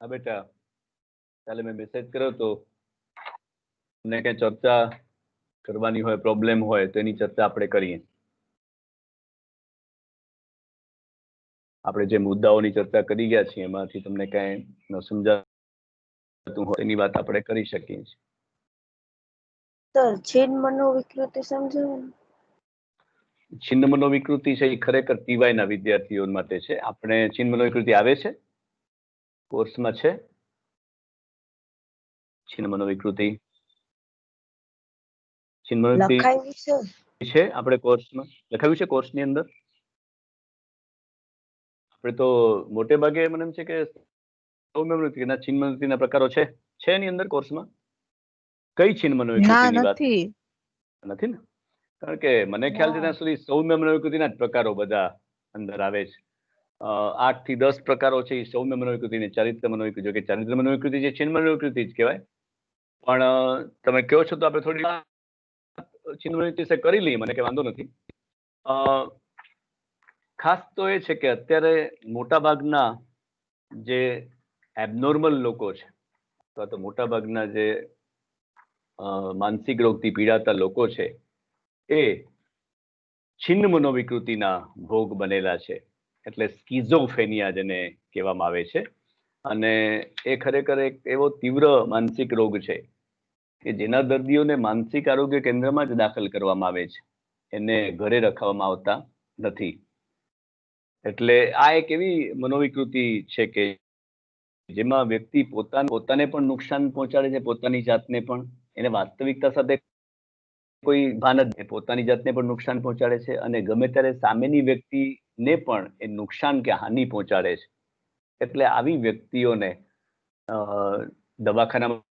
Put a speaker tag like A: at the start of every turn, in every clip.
A: હા બેટા, કાલે મેં મેસેજ કર્યો તો ને કઈ ચર્ચા કરવાની હોય, પ્રોબ્લેમ હોય તો એની ચર્ચા આપણે કરીએ. આપણે જે મુદ્દાઓની ચર્ચા કરી ગયા છીએ એમાંથી તમને કઈ ન સમજાતું હોય એની વાત આપણે કરી શકીએ છીએ.
B: સર, છિન્ન મનોવિકૃતિ સમજાવો ને.
A: છિન્ન મનોવિકૃતિ છે એ ખરેખર ટીવાય ના વિદ્યાર્થીઓ માટે છે. આપણે છિન્ન મનોવિકૃતિ આવે છે કોર્સમાં છે. છિન્ન મનોવિકૃતિ છિન્ન મનોવિકૃતિ
B: લખાયું છે.
A: છે આપણે કોર્સમાં લખાવ્યું છે. કોર્સની અંદર આપણે તો મોટે ભાગે મને એમ છે કે સૌમ્ય મનોવિકૃતિના છિન્ન મનોવિકૃતિના પ્રકારો છે એની અંદર કોર્સમાં. કઈ છિન્ન મનોવિકૃતિની વાત
B: નથી.
A: નથી ને? કારણ કે મને ખ્યાલ છે ત્યાં સુધી સૌમ્ય મનોવિકૃતિના જ પ્રકારો બધા અંદર આવે છે. 8 થી 10 પ્રકારો છે એ સૌમ્ય મનોવિકૃતિની. ચારિત્ર મનોવિકૃતિ, કે ચારિત્ર મનોવિકૃતિ જે છિન્ન મનોવિકૃતિ જ કહેવાય. પણ તમે કહો છો તો આપણે થોડી છિન્ન મનોવિકૃતિ વિશે કરી લઈએ, મને કઈ વાંધો નથી. ખાસ તો એ છે કે અત્યારે મોટા ભાગના જે એબનોર્મલ લોકો છે અથવા તો મોટા ભાગના જે માનસિક રોગથી પીડાતા લોકો છે એ છિન્ન મનોવિકૃતિના ભોગ બનેલા છે. એટલે સ્કિઝોફ્રેનિયા જેને કહેવામાં આવે છે. અને એ ખરેખર એક એવો તીવ્ર માનસિક રોગ છે કે જેના દર્દીઓને માનસિક આરોગ્ય કેન્દ્રમાં જ દાખલ કરવામાં આવે છે, એને ઘરે રખવામાં આવતા નથી. એટલે આ એક એવી મનોવિકૃતિ છે કે જેમાં વ્યક્તિ પોતાને પણ નુકસાન પહોંચાડે છે, પોતાની જાતને પણ. એને વાસ્તવિકતા સાથે કોઈ ભાન જ નહીં. પોતાની જાતને પણ નુકસાન પહોંચાડે છે અને ગમે ત્યારે સામેની વ્યક્તિને પણ એ નુકસાન કે હાનિ પહોંચાડે છે. એટલે આવી વ્યક્તિઓને દવાખાનામાં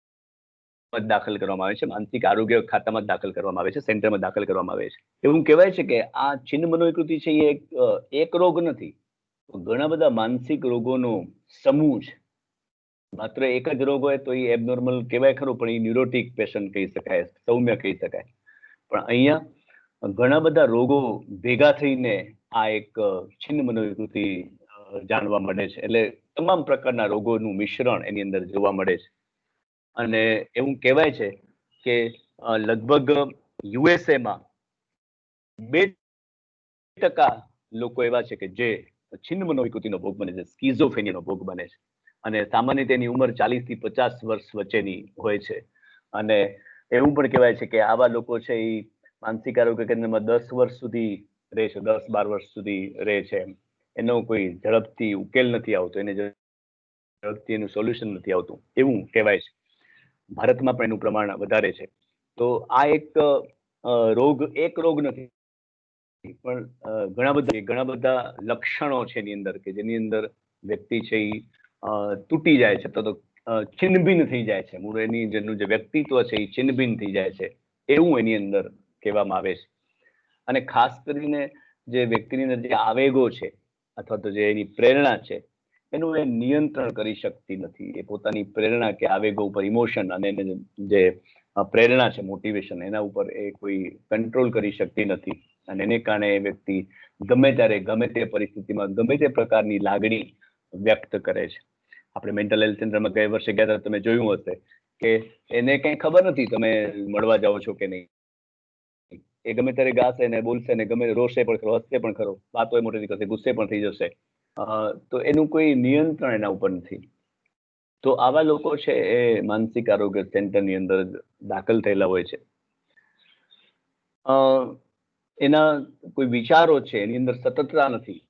A: દાખલ કરવામાં આવે છે, માનસિક આરોગ્ય ખાતામાં દાખલ કરવામાં આવે છે, સેન્ટરમાં દાખલ કરવામાં આવે છે. એવું કહેવાય છે કે આ છિન્ન મનોવિકૃતિ છે એ એક રોગ નથી, ઘણા બધા માનસિક રોગોનો સમૂહ છે. માત્ર એક જ રોગ હોય તો એ એબનોર્મલ કહેવાય ખરું, પણ એ ન્યુરોટિક પેશન્ટ કહી શકાય, સૌમ્ય કહી શકાય. પણ અહીંયા ઘણા બધા રોગો ભેગા થઈને આ એક છિન્ન મનોવિકૃતિ જાણવા મળે છે. એટલે તમામ પ્રકારના રોગોનું મિશ્રણ એની અંદર જોવા મળે છે. અને એવું કહેવાય છે કે લગભગ યુએસએમાં 2% લોકો એવા છે કે જે છિન્ન મનોવિકૃતિનો ભોગ બને છે, સ્કિઝોફ્રેનિયાનો ભોગ બને છે. અને સામાન્ય તેની ઉંમર 40 થી 50 વર્ષ વચ્ચેની હોય છે. અને એવું પણ કહેવાય છે કે આવા લોકો છે એ માનસિક આરોગ્ય કેન્દ્રમાં 10 વર્ષ સુધી રહે છે, 10-12 વર્ષ સુધી રહે છે. એનો કોઈ ઝડપથી ઉકેલ નથી આવતો, એને ઝડપથી એનું સોલ્યુશન નથી આવતું, એવું કહેવાય છે. ભારતમાં પણ એનું પ્રમાણ વધારે છે. તો આ એક રોગ નથી, પણ ઘણા બધા લક્ષણો છે એની અંદર કે જેની અંદર વ્યક્તિ છે એ તૂટી જાય છે, તો છિન્નભિન્ન થઈ જાય છે. મૂળ જેનું જે વ્યક્તિત્વ છે એ છિન્નભિન્ન થઈ જાય છે, એવું એની અંદર કહેવામાં આવે છે. અને ખાસ કરીને જે વ્યક્તિની અંદર જે આવેગો છે અથવા તો જે એની પ્રેરણા છે એનું એ નિયંત્રણ કરી શકતી નથી. એ પોતાની પ્રેરણા કે આવેગો ઉપર, ઇમોશન અને જે પ્રેરણા છે, મોટિવેશન, એના ઉપર એ કોઈ કંટ્રોલ કરી શકતી નથી. અને એને કારણે એ વ્યક્તિ ગમે ત્યારે, ગમે તે પરિસ્થિતિમાં, ગમે તે પ્રકારની લાગણી વ્યક્ત કરે છે. આપણે મેન્ટલ હેલ્થ સેન્ટરમાં ગયા વર્ષે ગયા હતા, તમે જોયું હશે કે એને કઈ ખબર નથી તમે મળવા જાઓ છો કે નહીં. એ ગમે ત્યારે ગાશે ને બોલશે ને, ગમે રોશે પણ ખરો, હસશે પણ ખરો, વાતો મોટી કરશે, ગુસ્સે પણ થઈ જશે. તો એનું કોઈ નિયંત્રણ એના ઉપર નથી. તો આવા લોકો છે એ માનસિક આરોગ્ય સેન્ટરની અંદર દાખલ થયેલા હોય છે. એના કોઈ વિચારો છે એની અંદર સતતતા નથી.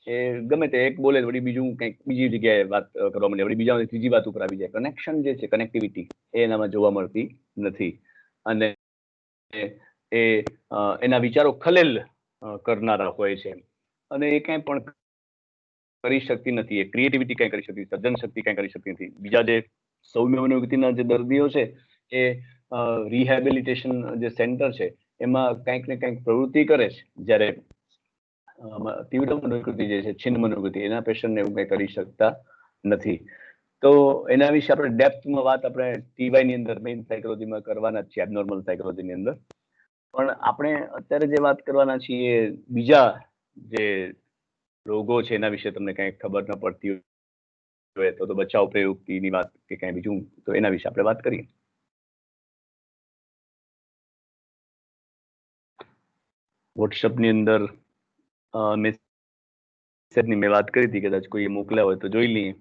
A: એ ગમે તે એક બોલે વળી બીજું કંઈક બીજી જગ્યાએ વાત કરવા માંડે, વળી બીજા ત્રીજી વાત ઉપર આવી જાય. કનેક્શન જે છે, કનેક્ટિવિટી, એ એનામાં જોવા મળતી નથી. અને એ એના વિચારો ખલેલ કરનારા હોય છે. અને એ કઈ પણ કરી શકતી નથી. એ ક્રિએટિવિટી કઈ કરી શકતી, સર્જન શક્તિ કઈ કરી શકતી નથી. બીજા જે સૌમ્ય મનોવિકૃતિના જે દર્દીઓ છે એ રિહેબિલિટેશન જે સેન્ટર છે એમાં કંઈક ને કંઈક પ્રવૃત્તિ કરે છે, જ્યારે તીવ્ર મનોવિકૃતિ જે છે, છિન્ન મનોવિકૃતિ, એના પેશન્ટને એવું કંઈ કરી શકતા નથી. તો એના વિશે આપણે ડેપ્થમાં વાત આપણે ટીવાય ની અંદર, મેઇન સાયકોલોજીમાં કરવાના જ છે, એબનોર્મલ સાયકોલોજીની અંદર. પણ આપણે અત્યારે જે વાત કરવાના છીએ બીજા જે રોગો છે એના વિશે તમને કંઈ ખબર ન પડતી જોઈએ તો બચાવ પ્રયુક્તિની વાત કે કઈ બીજું, તો એના વિશે આપણે વાત કરીએ. વોટ્સઅપની અંદર મેસેજની મેં વાત કરી હતી, કદાચ કોઈ મોકલ્યા હોય તો જોઈ લઈએ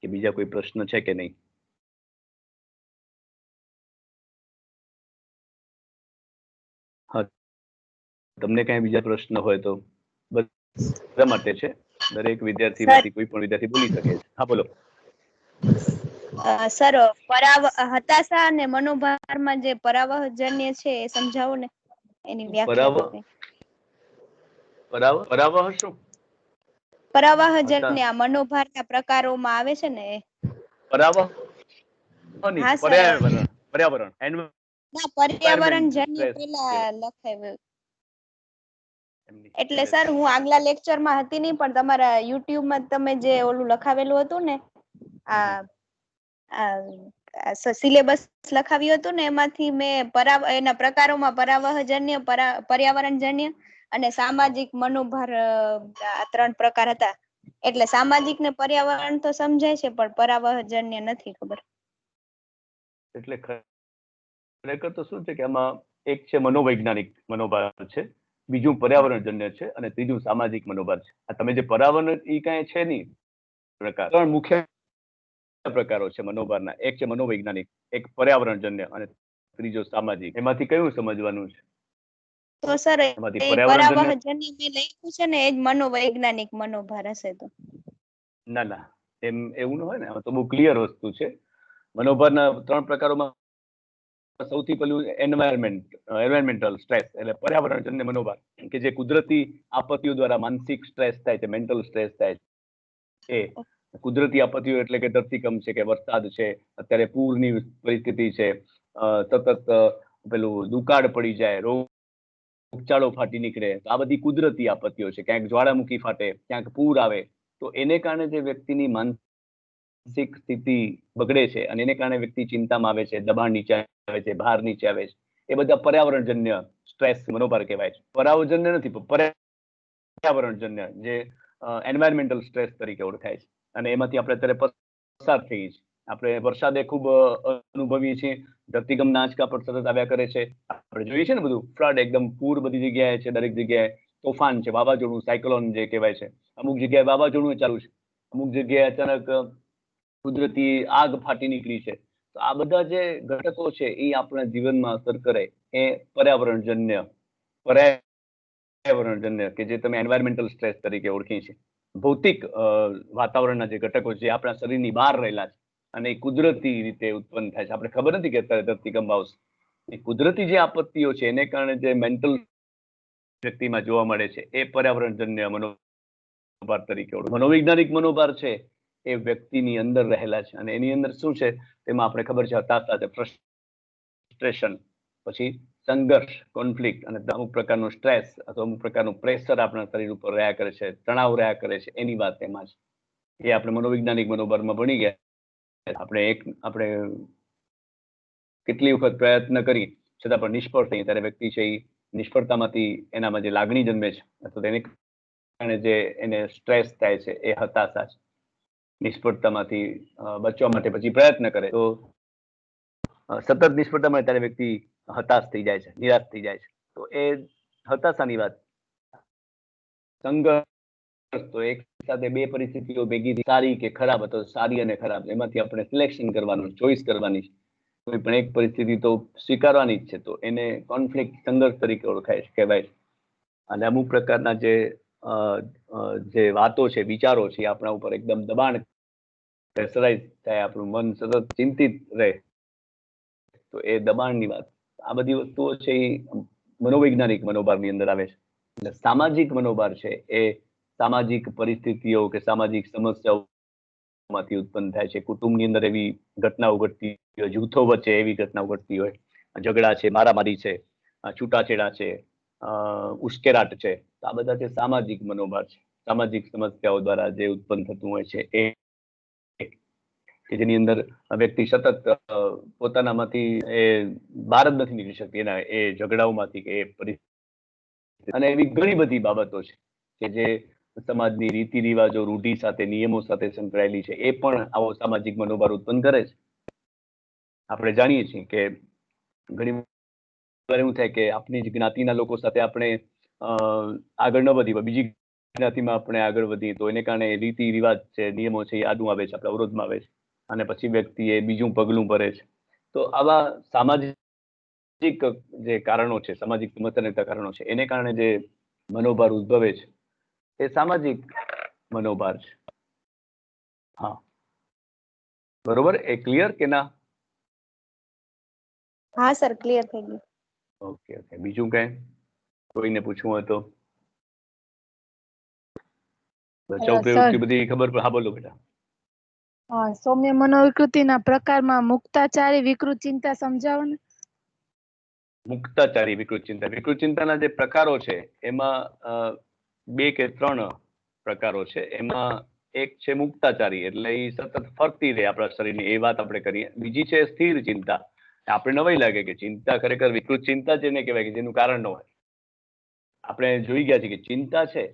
A: કે બીજા કોઈ પ્રશ્ન છે કે નહીં. હા, તમને કઈ બીજા પ્રશ્ન હોય તો બધા માટે છે. દરેક વિદ્યાર્થીમાંથી કોઈ પણ વિદ્યાર્થી બોલી શકે છે. હા, બોલો.
B: સર, હતાશા અને મનોભારમાં જે પરાવહજન્ય છે એ સમજાવો ને, એની વ્યાખ્યા.
A: પરાવહ શું?
B: પરાવહજન્ય મનોભારના પ્રકારોમાં આવે છે ને.
A: પરાવહ
B: હા સર.
A: પર્યાવરણ
B: ના, પર્યાવરણ જન્ય પેલા લખાવ્યું. એટલે સર, હું આગલા લેક્ચરમાં હતી નહીં, પણ તમારા યુટ્યુબમાં તમે જે ઓલું લખાવેલું હતું ને, સિલેબસ લખાવ્યું હતું ને, એમાંથી મેં એના પ્રકારોમાં પરાવહજન્ય, પર્યાવરણજન્ય અને સામાજિક મનોભાર આ 3 પ્રકાર હતા. એટલે સામાજિક ને પર્યાવરણ તો સમજાય છે, પણ પરાવહજન્ય નથી ખબર.
A: એટલે ખરેખર તો શું છે કે આમાં એક છે મનોવૈજ્ઞાનિક મનોભાર છે, બીજું પર્યાવરણજન્ય છે, અને ત્રીજું સામાજિક મનોભાર છે. આ તમે જે પરાવરણ એ કઈ છે નહીં પ્રકાર, 3 મુખ્ય પ્રકારો છે મનોભારના. એક છે મનોવૈજ્ઞાનિક, એક પર્યાવરણજન્ય અને ત્રીજો સામાજિક. એમાંથી કયું સમજવાનું છે?
B: તો સર, એ પરાવહજન્ય મેં લખ્યું છે ને, એ જ મનોવૈજ્ઞાનિક મનોભાર હશે તો?
A: ના, એવું ન હોય ને. તો બહુ ક્લિયર વસ્તુ છે. મનોભારના 3 પ્રકારોમાં સૌથી પહેલું એન્વાયરમેન્ટલ સ્ટ્રેસ, એટલે પર્યાવરણજન્ય મનોભાર, કે જે કુદરતી આપત્તિઓ દ્વારા માનસિક સ્ટ્રેસ થાય છે, મેન્ટલ સ્ટ્રેસ થાય છે. એ કુદરતી આપત્તિઓ એટલે કે ધરતીકંપ છે, કે વરસાદ છે, અત્યારે પૂરની પરિસ્થિતિ છે, સતત પેલું દુકાળ પડી જાય, રોગચાળો ફાટી નીકળે, તો આ બધી કુદરતી આપત્તિઓ છે. ક્યાંક જ્વાળામુખી ફાટે, ક્યાંક પૂર આવે, તો એને કારણે જે વ્યક્તિની માનસિક સ્થિતિ બગડે છે, અને એને કારણે વ્યક્તિ ચિંતામાં આવે છે, દબાણ નીચે આવે છે, ભાર નીચે આવે છે, એ બધા પર્યાવરણજન્ય સ્ટ્રેસ મનોભાર કહેવાય છે. પરાવજન્ય નથી, પર્યાવરણજન્ય, જે એન્વાયરમેન્ટલ સ્ટ્રેસ તરીકે ઓળખાય છે. અને એમાંથી આપણે અત્યારે પસાર થઈએ છીએ. આપણે વરસાદે ખૂબ અનુભવીએ છીએ, ધરતીકંપના આંચકા પર સતત આવ્યા કરે છે. આપણે જોઈએ છીએ ને બધું ફ્લડ, એકદમ પૂર બધી જગ્યાએ છે, દરેક જગ્યાએ તોફાન છે, વાવાઝોડું, સાયક્લોન જે કહેવાય છે. અમુક જગ્યાએ વાવાઝોડું ચાલુ છે, અમુક જગ્યાએ અચાનક કુદરતી આગ ફાટી નીકળી છે. તો આ બધા જે ઘટકો છે એ આપણા જીવનમાં અસર કરે, એ પર્યાવરણજન્ય કે જે તમે એન્વાયરમેન્ટલ સ્ટ્રેસ તરીકે ઓળખી છે. ભૌતિક વાતાવરણના જે ઘટકો છે, આપણા શરીરની બહાર રહેલા છે, અને એ કુદરતી રીતે ઉત્પન્ન થાય છે. આપણે ખબર નથી કે અત્યારે ધરતીકંપ આવશે. એ કુદરતી જે આપત્તિઓ છે એને કારણે જે મેન્ટલ વ્યક્તિમાં જોવા મળે છે, એ પર્યાવરણજન્ય મનોભાર તરીકે ઓળખાય. મનોવૈજ્ઞાનિક મનોભાર છે એ વ્યક્તિની અંદર રહેલા છે, અને એની અંદર શું છે તેમાં આપણે ખબર છે, હતાશા છે, ફ્રસ્ટ્રેશન, પછી સંઘર્ષ, કોન્ફ્લિક્ટ, અને અમુક પ્રકારનું સ્ટ્રેસ અથવા અમુક પ્રકારનું પ્રેશર આપણા શરીર ઉપર રહ્યા કરે છે, તણાવ રહ્યા કરે છે, એની વાત એમાં છે. એ આપણે મનોવૈજ્ઞાનિક મનોભારમાં ભણી ગયા. આપણે કેટલી વખત પ્રયત્ન કરી છતાં પણ નિષ્ફળ થઈ, ત્યારે વ્યક્તિ છે એ નિષ્ફળતામાંથી એનામાં જે લાગણી જન્મે છે, અથવા તેને કારણે જે એને સ્ટ્રેસ થાય છે, એ હતાશા છે. નિષ્ફળતામાંથી બચવા માટે પછી પ્રયત્ન કરે, તો સતત નિષ્ફળતા મળે ત્યારે વ્યક્તિ હતાશ થઈ જાય છે, નિરાશ થઈ જાય છે. તો એ હતાશાની વાત. સંઘર્ષ તો એક સાથે 2 પરિસ્થિતિઓ ભેગી, સારી કે ખરાબ, અથવા સારી અને ખરાબ, એમાંથી આપણે સિલેક્શન કરવાનું, ચોઈસ કરવાની છે. કોઈ પણ એક પરિસ્થિતિ તો સ્વીકારવાની જ છે, તો એને કોન્ફ્લિક્ટ, સંઘર્ષ તરીકે ઓળખાય છે, કહેવાય છે. અને અમુક પ્રકારના જે વાતો છે, વિચારો છે, આપણા ઉપર એકદમ દબાણ, પ્રેશરાઇઝ થાય, આપણું મન સતત ચિંતિત રહે, તો એ દબાણની વાત. આ બધી વસ્તુઓ છે એ મનોવૈજ્ઞાનિક મનોભારની અંદર આવે છે. એટલે સામાજિક મનોભાર છે એ સામાજિક પરિસ્થિતિઓ કે સામાજિક સમસ્યાઓમાંથી ઉત્પન્ન થાય છે. કુટુંબની અંદર એવી ઘટનાઓ ઘટતી હોય, જૂથો વચ્ચે એવી ઘટનાઓ ઘટતી હોય, ઝઘડા છે, મારામારી છે, છૂટાછેડા છે, ઉશ્કેરાટ છે, આ બધા જે સામાજિક મનોભાર છે, સામાજિક સમસ્યાઓ દ્વારા જે ઉત્પન્ન થતું હોય છે, એ કે જેની અંદર વ્યક્તિ સતત પોતાનામાંથી એ બહાર જ નથી નીકળી શકતી, એના એ ઝઘડાઓમાંથી કે એ પરિસ્થિતિ. અને એવી ઘણી બધી બાબતો છે કે જે સમાજની રીતિ રિવાજો, રૂઢિ સાથે, નિયમો સાથે સંકળાયેલી છે, એ પણ આવો સામાજિક મનોભાર ઉત્પન્ન કરે છે. આપણે જાણીએ છીએ કે ઘણી વાર એવું થાય કે આપણી જ જ્ઞાતિના લોકો સાથે આપણે આગળ ન વધી, બીજી જ્ઞાતિમાં આપણે આગળ વધીએ તો એને કારણે રીતિ રિવાજ છે, નિયમો છે, એ આડું આવે છે, આપણે અવરોધમાં આવે છે, અને પછી વ્યક્તિ એ બીજું પગલું ભરે છે. તો આવા સામાજિક જે કારણો છે, સામાજિક સમસ્યાના કારણો છે, એને કારણે જે મનોભાર ઉદ્ભવે છે એ સામાજિક મનોભાર છે. હા, બરોબર. એ ક્લિયર કે ના?
B: હા સર, ક્લિયર થઈ ગયું.
A: Okay okay. બીજું કઈ કોઈને પૂછવું હોય તો? બચાવ પ્રવૃત્તિ બધી ખબર પડે? હા બોલો બેટા.
C: સૌમ્ય મનોવિકૃતિના પ્રકારમાં મુક્તાચારી વિકૃત ચિંતા સમજાવો ને.
A: મુક્તાચારી વિકૃત ચિંતા. વિકૃત ચિંતાના જે પ્રકારો છે એમાં 2 કે 3 પ્રકારો છે. એમાં એક છે મુક્તાચારી, એટલે એ સતત ફરતી રહે આપણા શરીરની, એ વાત આપણે કરીએ. બીજી છે સ્થિર ચિંતા. આપણે નવાઈ લાગે કે ચિંતા ખરેખર વિકૃત ચિંતા જ એને કહેવાય કે જેનું કારણ ન હોય. આપણે જોઈ ગયા છે કે ચિંતા છે,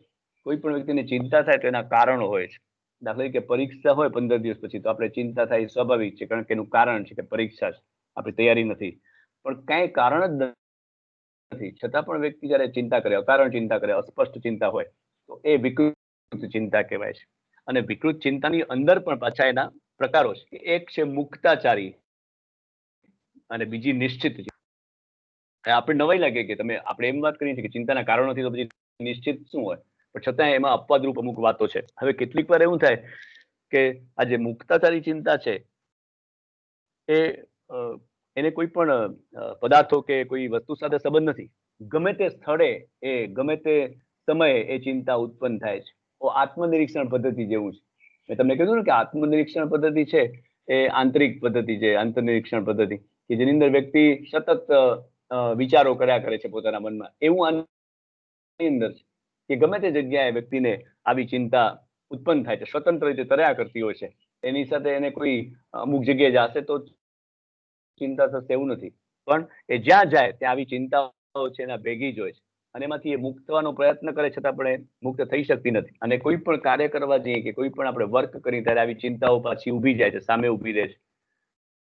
A: કોઈ પણ વ્યક્તિને ચિંતા થાય તો એના કારણો હોય છે. દાખલા તરીકે પરીક્ષા હોય 15 દિવસ પછી, તો આપણે ચિંતા થાય સ્વાભાવિક છે, કારણ કે એનું કારણ છે કે પરીક્ષા છે, આપણી તૈયારી નથી. પણ કઈ કારણ જ નથી, છતાં પણ વ્યક્તિ જયારે ચિંતા કરે, અકારણ ચિંતા કરે, અસ્પષ્ટ ચિંતા હોય, તો એ વિકૃત ચિંતા કહેવાય છે. અને વિકૃત ચિંતાની અંદર પણ પાછા એના પ્રકારો છે. એક છે મુક્તાચારી અને બીજી નિશ્ચિત. આપણે નવાઈ લાગે કે આપણે એમ વાત કરીએ છીએ કે ચિંતાના કારણો નથી, તો પછી નિશ્ચિત શું હોય? પણ છતાં એમાં અપવાદરૂપ અમુક વાતો છે. હવે કેટલીક વાર એવું થાય કે આ જે મુક્તાચારી ચિંતા છે એ એને કોઈ પણ પદાર્થો કે કોઈ વસ્તુ સાથે સંબંધ નથી. ગમે તે સ્થળે ગમે તે સમયે એ ચિંતા ઉત્પન્ન થાય છે. આત્મનિરીક્ષણ પદ્ધતિ જેવું છે. મેં તમને કીધું ને કે આત્મનિરીક્ષણ પદ્ધતિ છે એ આંતરિક પદ્ધતિ છે, આંતરનિરીક્ષણ પદ્ધતિ, કે જેની અંદર વ્યક્તિ સતત વિચારો કર્યા કરે છે પોતાના મનમાં. એવું આની અંદર છે કે ગમે તે જગ્યાએ વ્યક્તિને આવી ચિંતા ઉત્પન્ન થાય છે, સ્વતંત્ર રીતે તર્યા કરતી હોય છે. એની સાથે એને કોઈ અમુક જગ્યાએ જશે તો ચિંતા થશે એવું નથી, પણ એ જ્યાં જાય ત્યાં આવી ચિંતાઓ છે એના ભેગી જ હોય છે, અને એમાંથી એ મુક્ત થવાનો પ્રયત્ન કરે છતાં પણ મુક્ત થઈ શકતી નથી. અને કોઈ પણ કાર્ય કરવા જઈએ કે કોઈ પણ આપણે વર્ક કરીએ ત્યારે આવી ચિંતાઓ પાછી ઊભી જાય છે, સામે ઊભી રહે છે.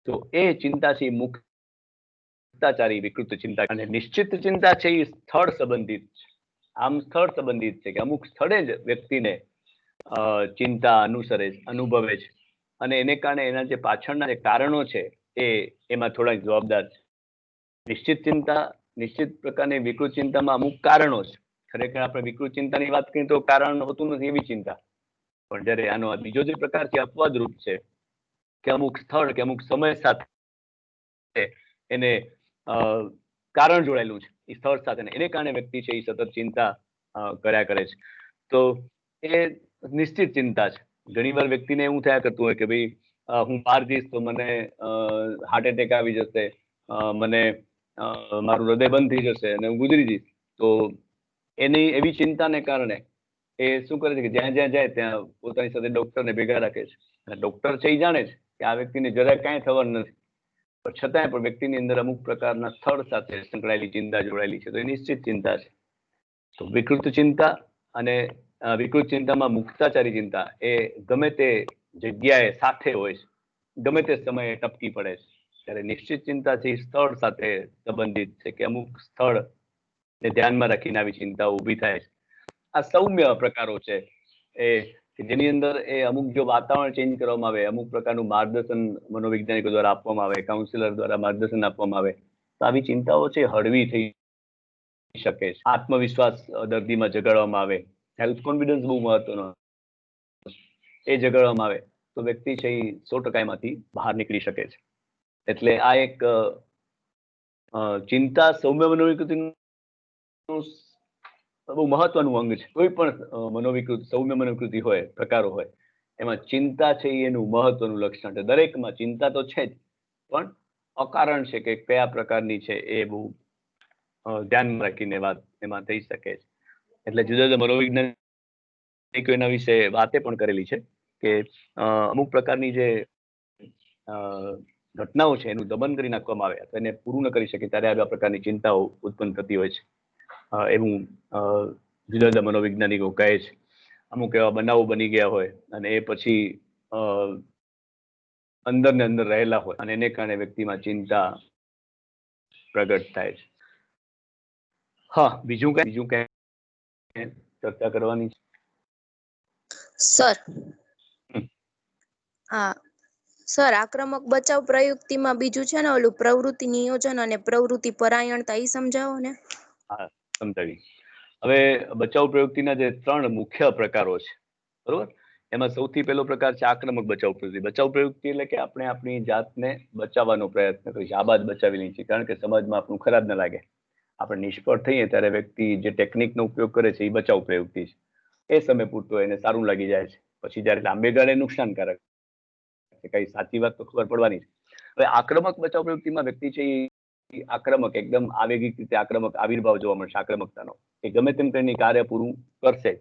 A: તો એ ચિંતા છે મુક્તાચારી વિકૃત ચિંતા. અને નિશ્ચિત ચિંતા છે એ સ્થળ સંબંધિત છે. આમ સ્થળ સંબંધિત છે કે અમુક સ્થળે જ વ્યક્તિને ચિંતા અનુભવે છે, અને એને કારણે એના જે પાછળના જે કારણો છે એમાં થોડાક જવાબદાર છે. નિશ્ચિત પ્રકારની વિકૃત ચિંતામાં અમુક કારણો છે. ખરેખર આપણે વિકૃત ચિંતાની વાત કરીએ તો કારણ હોતું નથી એવી ચિંતા. પણ જયારે આનો બીજો જે પ્રકાર છે અપવાદરૂપ છે, કે અમુક સ્થળ કે અમુક સમય સાથે એને કારણ જોડાયેલું છે એ સ્થળ સાથે, એને કારણે વ્યક્તિ છે એ સતત ચિંતા કર્યા કરે છે, તો એ નિશ્ચિત ચિંતા છે. ઘણી વાર વ્યક્તિને એવું થયા કરતું હોય કે ભાઈ હું બહાર જઈશ તો મને હાર્ટ એટેક આવી જશે, મને મારું હૃદય બંધ થઈ જશે અને હું ગુજરી જઈશ. તો એની એવી ચિંતાને કારણે એ શું કરે છે કે જ્યાં જ્યાં જાય ત્યાં પોતાની સાથે ડોક્ટરને ભેગા રાખે છે. અને ડોક્ટર છે એ જાણે છે કે આ વ્યક્તિને જરાય કાંઈ થવાનું નથી, પણ છતાંય પણ વ્યક્તિની અંદર અમુક પ્રકારના સ્થળ સાથે સંકળાયેલી ચિંતા જોડાયેલી છે, તો એ નિશ્ચિત ચિંતા છે. તો વિકૃત ચિંતા અને વિકૃત ચિંતામાં મુક્તાચારી ચિંતા એ ગમે તે જગ્યાએ સાથે હોય છે, ગમે તે સમયે ટપકી પડે છે. ત્યારે નિશ્ચિત ચિંતા છે સ્થળ સાથે સંબંધિત છે, કે અમુક સ્થળ ને ધ્યાનમાં રાખીને આવી ચિંતાઓ ઊભી થાય છે. આ સૌમ્ય પ્રકારો છે એ જેની અંદર અમુક જો વાતાવરણ ચેન્જ કરવામાં આવે, અમુક પ્રકારનું માર્ગદર્શન મનોવૈજ્ઞાનિકો દ્વારા આપવામાં આવે, કાઉન્સિલર દ્વારા માર્ગદર્શન આપવામાં આવે, તો આવી ચિંતાઓ છે હળવી થઈ શકે છે. આત્મવિશ્વાસ દર્દીમાં જગાડવામાં આવે, સેલ્ફ કોન્ફિડન્સ બહુ મહત્વનો, એ જગાડવામાં આવે તો વ્યક્તિ છે એ 100% એમાંથી બહાર નીકળી શકે છે. એટલે આ એક ચિંતા સૌમ્ય મનોવિકૃતિનું બહુ મહત્વનું અંગ છે. કોઈ પણ સૌમ્ય મનોવિકૃતિ હોય, પ્રકારો હોય, એમાં ચિંતા છે એનું મહત્વનું લક્ષણ છે. દરેકમાં ચિંતા તો છે જ, પણ અકારણ છે કે કયા પ્રકારની છે એ બહુ ધ્યાનમાં રાખીને વાત એમાં થઈ શકે છે. એટલે જુદા જુદા મનોવૈજ્ઞાનિકો એના વિશે વાતે પણ કરેલી છે કે અમુક પ્રકારની જે ઘટનાઓ છે એનું દમન કરી નાખવામાં આવે અથવા એને પૂરું ન કરી શકે ત્યારે આવા પ્રકારની ચિંતાઓ ઉત્પન્ન થતી હોય છે, એવું જુદા જુદા મનોવૈજ્ઞાનિકો કહે છે. અમુક એવા બનાવો બની ગયા હોય અને એ પછી અંદર ને અંદર રહેલા હોય અને એને કારણે વ્યક્તિમાં ચિંતા પ્રગટ થાય છે. હા, બીજું કઈ ચર્ચા કરવાની છે?
D: સર હા સર, આક્રમક બચાવ પ્રયુક્તિમાં બીજું છે ને ઓલું પ્રવૃત્તિ નિયોજન અને પ્રવૃત્તિ પરાયણતા, એ સમજાવો ને.
A: હા, સમજાવી. હવે બચાવ પ્રવૃત્તિના જે 3 મુખ્ય પ્રકારો છે, બરોબર, એમાં સૌથી પહેલો પ્રકાર છે આક્રમક બચાવ પ્રવૃત્તિ. બચાવ પ્રવૃત્તિ એટલે કે આપણે આપણી જાતને બચાવવાનો પ્રયત્ન કરીએ છીએ, આબાદ બચાવી લઈએ છીએ, કારણ કે સમાજમાં આપણું ખરાબ ન લાગે. આપણે નિષ્ફળ થઈએ ત્યારે વ્યક્તિ જે ટેકનિકનો ઉપયોગ કરે છે એ બચાવ પ્રવૃત્તિ છે. એ સમય પૂરતો એને સારું લાગી જાય છે, પછી જયારે લાંબે ગાળે નુકસાનકારક છે. કઈ સાચી વાત તો ખબર પડવાની છે. હવે આક્રમક બચાવ પ્રવૃત્તિમાં વ્યક્તિ છે એ આક્રમક, એકદમ આવેગિક રીતે આક્રમક આવિર્ભાવ જોવા મળશે આક્રમકતાનો, એ ગમે તેમ કરીને કાર્ય પૂરું કરશે.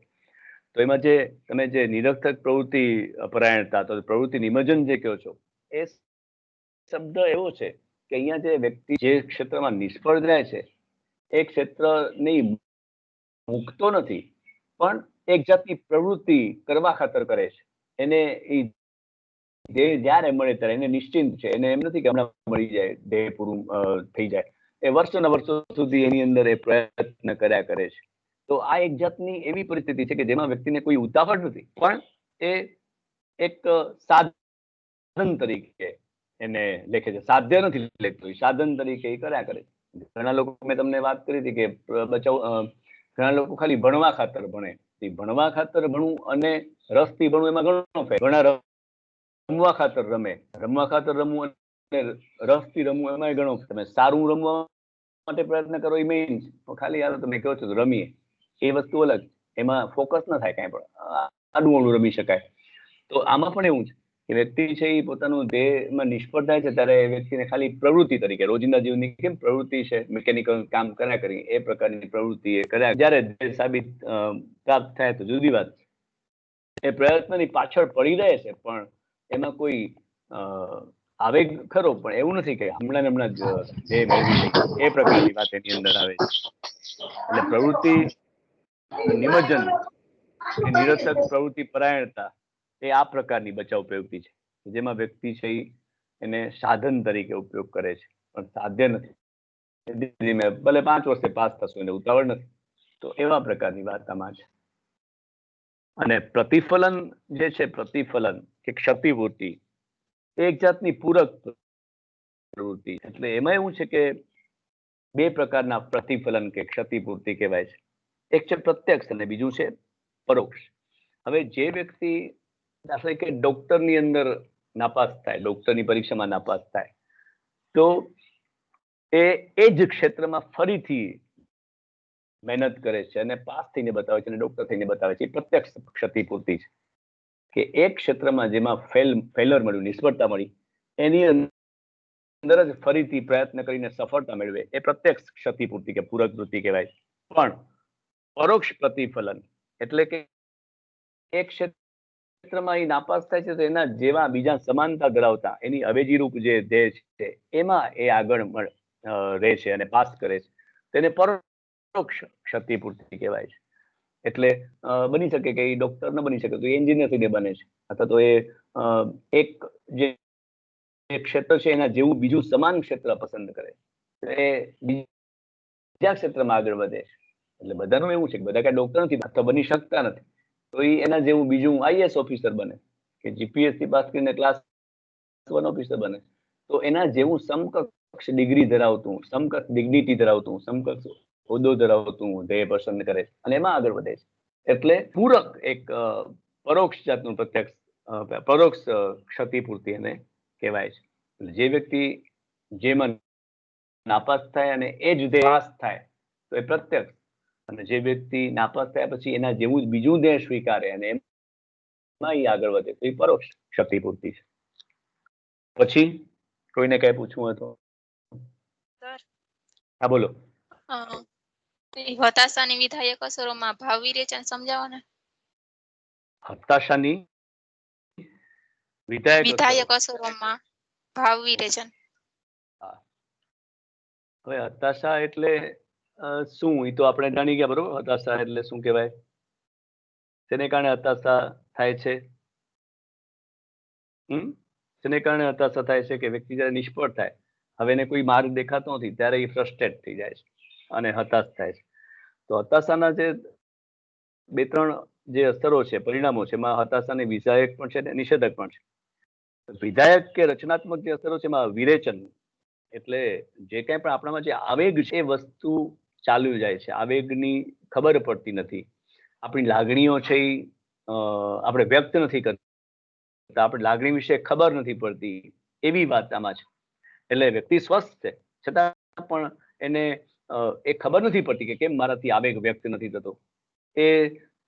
A: તો એમાં જે તમે જે નિરર્થક પ્રવૃત્તિ પરાયણતા, તો પ્રવૃત્તિ નિમજન જે કહો છો, એ શબ્દ એવો છે કે અહીંયા જે વ્યક્તિ જે ક્ષેત્રમાં નિષ્ફળ જાય છે એ ક્ષેત્રની મૂકતો નથી, પણ એક જાતની પ્રવૃત્તિ કરવા ખાતર કરે છે. એને જયારે મળે ત્યારે એને નિશ્ચિંત છે, એને એમ નથી કે હમણાં મળી જાય, ધ્યેય પૂરું થઈ જાય. એ વર્ષોના વર્ષો સુધી એની અંદર એ પ્રયત્ન કર્યા કરે છે. તો આ એક જાતની એવી પરિસ્થિતિ છે કે જેમાં વ્યક્તિને કોઈ ઉતાવળ નથી, પણ એ એક સાધન તરીકે એને લેખે છે. સાધ્ય નથી લેખતો, સાધન તરીકે એ કર્યા કરે છે. ઘણા લોકો, મેં તમને વાત કરી હતી કે બચાવ, ઘણા લોકો ખાલી ભણવા ખાતર ભણે. ભણવા ખાતર ભણવું અને રસથી ભણવું એમાં ઘણો ફેર. ઘણા રમવા ખાતર રમે, રમવા ખાતર રમવું અને રસથી રમવું એમાં ઘણો. તમે સારું રમવા માટે પ્રયત્ન કરો એ મેઇન, ખાલી યાર તમે કહો છો રમીએ, એ વસ્તુ અલગ, એમાં ફોકસ ન થાય કાંઈ પણ, આડું રમી શકાય. તો આમાં પણ એવું છે કે વ્યક્તિ છે એ પોતાનું ધ્યેયમાં નિષ્ફળ થાય છે ત્યારે વ્યક્તિને ખાલી પ્રવૃત્તિ તરીકે, રોજિંદા જીવનની કેમ પ્રવૃત્તિ છે, મિકેનિકલ કામ કર્યા કરી, એ પ્રકારની પ્રવૃત્તિ એ કર્યા. જયારે ધ્યેય સાબિત પ્રાપ્ત થાય તો જુદી વાત. એ પ્રયત્નની પાછળ પડી રહે છે, પણ એમાં કોઈ આવેગ ખરો, પણ એવું નથી કે હમણાં જ ધ્યેય મેળવી લઈ, એ પ્રકારની વાત એની અંદર આવે છે. એટલે પ્રવૃત્તિ નિમજ્જન, એ નિરર્થક પ્રવૃત્તિ પરાયણતા, એ આ પ્રકારની બચાવ પ્રવૃત્તિ છે જેમાં વ્યક્તિ છે એને સાધન તરીકે ઉપયોગ કરે છે, પણ સાધ્ય નથી. ભલે 5 વર્ષે પાસ થશો, એને ઉતાવળ નથી. તો એવા પ્રકારની વાત આમાં છે. અને પ્રતિફલન જે છે, પ્રતિફલન કે ક્ષતિપૂર્તિ, એક જાતની પૂરક પ્રવૃત્તિ. એટલે એમાં એવું છે કે 2 પ્રકારના પ્રતિફલન કે ક્ષતિપૂર્તિ કહેવાય છે. એક છે પ્રત્યક્ષ અને બીજું છે પરોક્ષ. હવે જે વ્યક્તિ દાખલા કે ડોક્ટરની અંદર નાપાસ થાય, ડોક્ટરની પરીક્ષામાં નાપાસ થાય, તો એ જ ક્ષેત્રમાં ફરીથી મહેનત કરે છે અને પાસ થઈને બતાવે છે અને ડોક્ટર થઈને બતાવે છે. એ પ્રત્યક્ષ ક્ષતિપૂર્તિ છે કે એક ક્ષેત્રમાં જેમાં ફેલર મળ્યું, નિષ્ફળતા મળી, એની અંદર જ ફરીથી પ્રયત્ન કરીને સફળતા મેળવે, એ પ્રત્યક્ષ ક્ષતિપૂર્તિ કે પૂરક વૃત્તિ કહેવાય. પણ પરોક્ષ પ્રતિફલન એટલે કે એક ક્ષેત્રમાં એ નાપાસ થાય છે તો એના જેવા બીજા સમાનતા ધરાવતા, એની અવેજી રૂપ જે ધ્યેય છે એમાં એ આગળ રહે છે અને પાસ કરે છે, તેને પરોક્ષ ક્ષતિપૂર્તિ કહેવાય છે. એટલે બની શકે કે એ ડોક્ટર ન બની શકે તો એ એન્જિનિયર થઈને બને છે, અથવા તો એ એક જે ક્ષેત્ર છે એના જેવું બીજું સમાન ક્ષેત્ર પસંદ કરે, એ બીજા ક્ષેત્રમાં આગળ વધે છે. એટલે બધાનું એવું છે કે બધા કઈ ડોક્ટર નથી, અથવા બની શકતા નથી, તો એ એના જેવું બીજું આઈએએસ ઓફિસર બને, કે જીપીએસસી પાસ કરીને ક્લાસ 1 ઓફિસર બને. તો એના જેવું સમકક્ષ ડિગ્રી ધરાવતું, સમકક્ષ ડિગ્નિટી ધરાવતું, સમકક્ષ હોદ્દો ધરાવતું ધ્યેય પસંદ કરે છે અને એમાં આગળ વધે છે. એટલે પૂરક એક પરોક્ષ જાતનું પ્રત્યક્ષ, પરોક્ષ ક્ષતિપૂર્તિ એને કહેવાય છે. જે વ્યક્તિ જેમાં નાપાસ થાય અને એ જ ધ્યેય પાસ થાય તો એ પ્રત્યક્ષ, અને જે વ્યક્તિ નાપાસ થયા પછી એના જેવું જ બીજું ધ્યેય સ્વીકારે અને એમાં આગળ વધે તો એ પરોક્ષ ક્ષતિપૂર્તિ છે. પછી કોઈને કઈ પૂછવું હોય તો? હા, બોલો.
D: હતાશાની વિધાયક અસરોમાં ભાવ વિરેચન સમજાવો ને.
A: હતાશાની
D: વિધાયક અસરોમાં ભાવ વિરેચન.
A: હવે હતાશા એટલે શું, એ તો આપણે જાણી ગયા, બરોબર. હતાશા એટલે શું કહેવાય? તેને કારણે હતાશા થાય છે. તેને કારણે હતાશા થાય છે કે વ્યક્તિ જ્યારે નિષ્ફળ થાય, હવે એને કોઈ માર્ગ દેખાતો નથી, ત્યારે એ ફ્રસ્ટ્રેટ થઈ જાય છે અને હતાશ થાય છે. તો હતાશાના જે 2-3 જે અસરો છે, પરિણામો છે, એમાં હતાશાની વિધાયક પણ છે અને નિષેધક પણ છે. વિધાયક કે રચનાત્મક જે અસરો છે એમાં વિરેચન, એટલે જે કંઈ પણ આપણામાં જે આવેગ છે એ વસ્તુ ચાલ્યું જાય છે, આવેગની ખબર પડતી નથી, આપણી લાગણીઓ છે એ આપણે વ્યક્ત નથી કરતા, આપણે લાગણી વિશે ખબર નથી પડતી, એવી વાત આમાં છે. એટલે વ્યક્તિ સ્વસ્થ છે છતાં પણ એને એ ખબર નથી પડતી કે કેમ મારાથી આવેગ વ્યક્ત નથી થતો, એ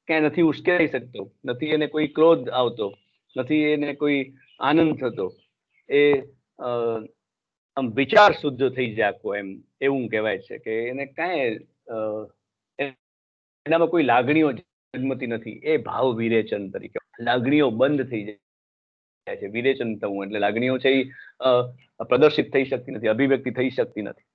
A: ક્યાંય નથી ઉશ્કેરાઈ શકતો, નથી એને કોઈ ક્રોધ આવતો, નથી એને કોઈ આનંદ થતો, એ આમ વિચાર શુદ્ધ થઈ જાય આખો, એમ એવું કહેવાય છે કે એને કાંઈ એનામાં કોઈ લાગણીઓ જન્મતી નથી. એ ભાવ વિરેચન તરીકે, લાગણીઓ બંધ થઈ જાય છે. વિરેચન થવું એટલે લાગણીઓ છે એ પ્રદર્શિત થઈ શકતી નથી, અભિવ્યક્તિ થઈ શકતી નથી.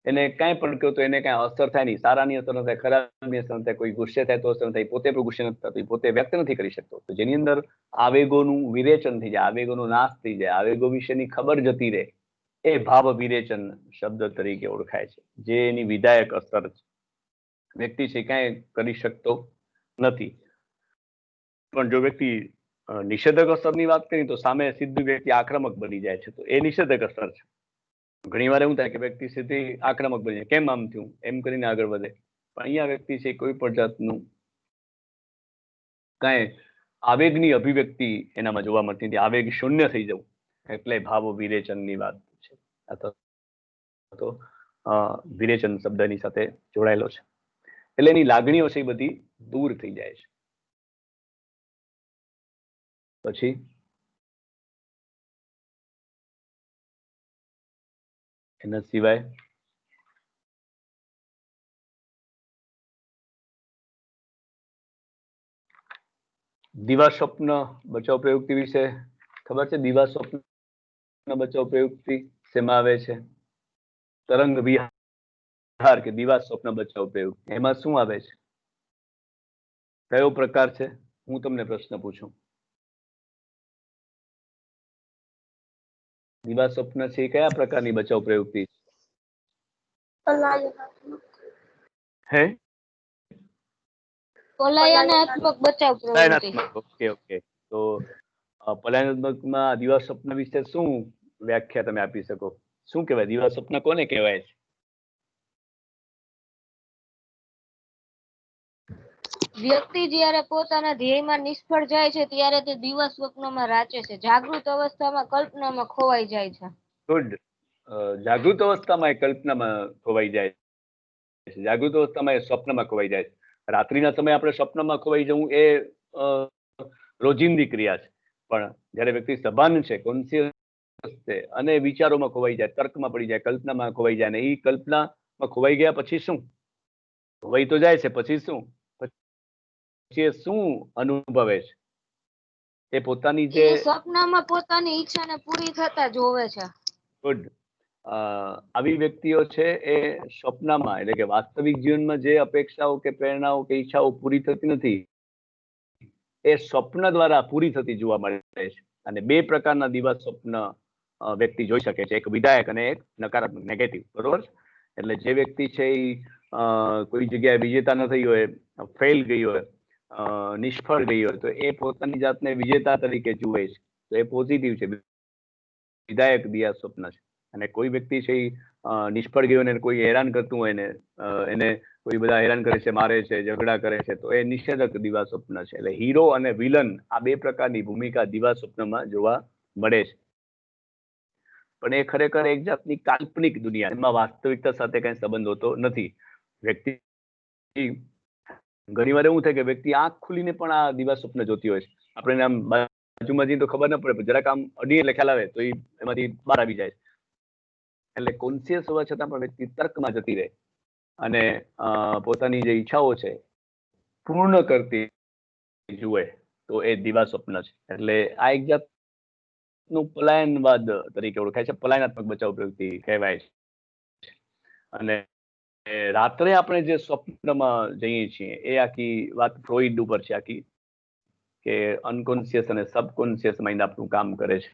A: એને કાંઈ પણ કહો તો એને કાંઈ અસર થાય નહીં, સારાની અસર ન થાય, ખરાબની અસર ન થાય, કોઈ ગુસ્સે થાય તો અસર થાય, પોતે પણ ગુસ્સે નથી થતો, પોતે વ્યક્ત નથી કરી શકતો. તો જેની અંદર આવેગોનું વિરેચન થઈ જાય, આવેગોનો નાશ થઈ જાય, આવેગો વિશેની ખબર જતી રહે, એ ભાવ વિરેચન શબ્દ તરીકે ઓળખાય છે, જે એની વિધાયક અસર છે. વ્યક્તિ છે કાંઈ કરી શકતો નથી. પણ જો વ્યક્તિ નિષેધક અસરની વાત કરીએ તો સામે સીધું વ્યક્તિ આક્રમક બની જાય છે, તો એ નિષેધક અસર છે. ઘણી વાર એવું થાય કે વ્યક્તિ સીધી આક્રમક બની જાય, કેમ આમ થયું એમ કરીને આગળ વધે, પણ અહીંયા વ્યક્તિ છે કોઈ પણ જાતનું કાંઈ આવેગની અભિવ્યક્તિ એનામાં જોવા મળતી નથી, આવેગ શૂન્ય થઈ જવું, એટલે ભાવ વિરેચનની વાત છે, અથવા તો વિરેચન શબ્દની સાથે જોડાયેલો છે. એટલે એની લાગણીઓ છે એ બધી દૂર થઈ જાય છે. પછી એના સિવાય દીવા સ્વપ્ન બચાવ પ્રયુક્તિ વિશે ખબર છે? દીવા સ્વપ્ન બચાવ પ્રયુક્તિ શેમાં આવે છે? તરંગ વિહાર કે દીવા સ્વપ્ન બચાવ પ્રયુક્તિ, એમાં શું આવે છે? કયો પ્રકાર છે? હું તમને પ્રશ્ન પૂછું. દીવા સ્વપ્ન છે એ કયા પ્રકારની બચાવ પ્રયુક્તિ હે?
E: પલાયનાત્મક બચાવ પ્રવૃત્તિ.
A: ઓકે. તો પલાયનાત્મકમાં દીવા સ્વપ્ન વિશે શું વ્યાખ્યા તમે આપી શકો? શું કહેવાય દીવા સ્વપ્ન, કોને કહેવાય છે?
E: વ્યક્તિ જ્યારે પોતાના ધ્યેયમાં નિષ્ફળ જાય છે ત્યારે તે દીવા સ્વપ્નમાં રાચે છે, જાગૃત અવસ્થામાં કલ્પનામાં ખોવાઈ જાય છે.
A: ગુડ. જાગૃત અવસ્થામાં એ કલ્પનામાં ખોવાઈ જાય છે, જાગૃત અવસ્થામાં એ સ્વપ્નમાં ખોવાઈ જાય છે. રાત્રિના સમયે આપણે સ્વપ્નમાં ખોવાઈ જવું એ રોજિંદી ક્રિયા છે, પણ જ્યારે વ્યક્તિ સભાન છે, કોન્શિયસ છે અને વિચારોમાં ખોવાઈ જાય, તર્કમાં પડી જાય, કલ્પનામાં ખોવાઈ જાય, અને એ કલ્પનામાં ખોવાઈ ગયા પછી શું? ખોવાઈ તો જાય છે, પછી શું? પછી શું અનુભવે છે? એ પોતાની જે
E: સ્વપ્નમાં પોતાની ઈચ્છાને પૂરી થતા જોવે છે.
A: ગુડ. આવી વ્યક્તિઓ છે એ સ્વપ્નમાં, એટલે કે વાસ્તવિક જીવનમાં જે અપેક્ષાઓ કે પ્રેરણાઓ કે ઈચ્છાઓ પૂરી થતી નથી, એ સ્વપ્ન દ્વારા પૂરી થતી જોવા મળે છે. અને 2 પ્રકારના દીવા સ્વપ્ન વ્યક્તિ જોઈ શકે છે, એક વિધાયક અને એક નકારાત્મક, નેગેટિવ, બરોબર? એટલે જે વ્યક્તિ છે એ કોઈ જગ્યાએ વિજેતા ન થઈ હોય, ફેલ ગઈ હોય, નિષ્ફળ ગઈ હોય, તો એ પોતાની જાતને વિજેતા તરીકે જુએ છે, તો એ પોઝિટિવ છે, વિધાયક દિયા સ્વપ્ન છે. અને કોઈ વ્યક્તિ છે એ નિષ્ફળ ગયો ને કોઈ હેરાન કરતું હોય ને એને કોઈ બધા હેરાન કરે છે, મારે છે, ઝઘડા કરે છે, તો એ નિષેધક દિવા સ્વપ્ન છે. એટલે હીરો અને વિલન આ 2 પ્રકારની ભૂમિકા દિવા સ્વપ્નમાં જોવા મળે છે. પણ એ ખરેખર એક જાતની કાલ્પનિક દુનિયા, એમાં વાસ્તવિકતા સાથે કઈ સંબંધ હોતો નથી. વ્યક્તિ ઘણી વાર એવું થાય કે વ્યક્તિ આંખ ખુલીને પણ આ દિવા સ્વપ્ન જોતી હોય છે, આપણે આમ બાજુમાં જઈએ તો ખબર ન પડે, જરાક આમ અડીએ એટલે ખ્યાલ આવે, તો એમાંથી બહાર આવી જાય. એટલે કોન્શિયસ હોવા છતાં પણ વ્યક્તિ તર્કમાં જતી રહે અને પોતાની જે ઈચ્છાઓ છે પૂર્ણ કરતી જુએ, તો એ દિવા સ્વપ્ન છે. એટલે આ એક જાતનું પલાયનવાદ તરીકે ઓળખાય છે, પલાયનાત્મક બચાવ પ્રવૃત્તિ કહેવાય છે. અને રાત્રે આપણે જે સ્વપ્નમાં જઈએ છીએ એ આખી વાત ફ્રોઈડ ઉપર છે આખી, કે અનકોન્શિયસ અને સબકોન્શિયસ માઇન્ડ આપણું કામ કરે છે.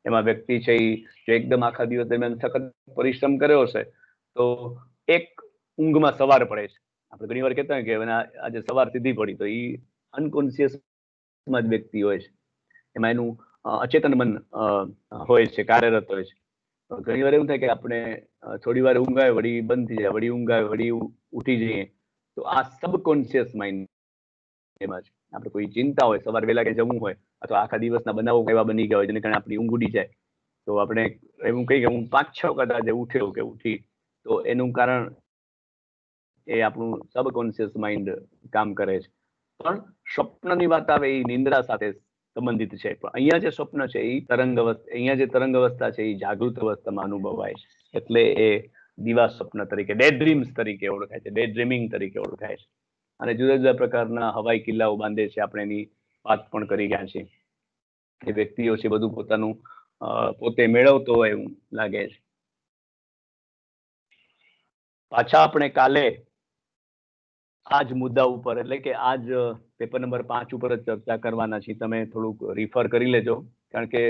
A: એમાં વ્યક્તિ છે એ જો એકદમ આખા દિવસ દરમિયાન સખત પરિશ્રમ કર્યો હશે તો એક ઊંઘમાં સવાર પડે છે. આપણે ઘણી વાર કહેતા હોય કે આજે સવાર સીધી પડી, તો એ અનકોન્શિયસમાં જ વ્યક્તિ હોય છે, એમાં એનું અચેતન મન હોય છે, કાર્યરત હોય છે. ઘણી વાર એવું થાય કે આપણે થોડી વાર ઊંઘ આવે વળી બંધ થઈ જાય, વળી ઊંઘ આવે વળી ઉઠી જઈએ, તો આ સબકોન્શિયસ માઇન્ડ એમાં છે. આપણે કોઈ ચિંતા હોય, સવાર વહેલા કે જમવું હોય, અથવા આખા દિવસના બનાવો એવા બની ગયા હોય જેને કારણે આપણી ઊંઘ ઉડી જાય, તો આપણે એવું કહીએ કે હું 5-6 વખત આજે ઉઠ્યો કે ઉઠી, તો એનું કારણ એ આપણું સબકોન્શિયસ માઇન્ડ કામ કરે છે. પણ સ્વપ્નની વાત આવે એ નિંદ્રા સાથે સંબંધિત છે. પણ અહીંયા જે સ્વપ્ન છે એ અહીંયા જે તરંગ અવસ્થા છે એ જાગૃત અવસ્થામાં અનુભવાય છે, એટલે એ દિવા સ્વપ્ન તરીકે, ડે ડ્રીમ્સ તરીકે ઓળખાય છે, ડે ડ્રીમિંગ તરીકે ઓળખાય છે. અને જુદા જુદા પ્રકારના હવાઈ કિલ્લાઓ બાંધે છે, આપણે એની વાત પણ કરી ગયા છીએ. એ વ્યક્તિઓ છે બધું પોતાનું પોતે મેળવતો હોય એવું લાગે છે. પાછા આપણે કાલે આ જ મુદ્દા ઉપર, એટલે કે આ જ પેપર નંબર 5 ઉપર જ ચર્ચા કરવાના છીએ. તમે થોડુંક રિફર કરી લેજો, કારણ કે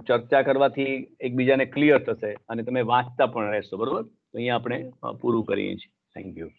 A: ચર્ચા કરવાથી એકબીજાને ક્લિયર થશે અને તમે વાંચતા પણ રહેશો. બરોબર? તો અહીંયા આપણે પૂરું કરીએ છીએ. Thank you.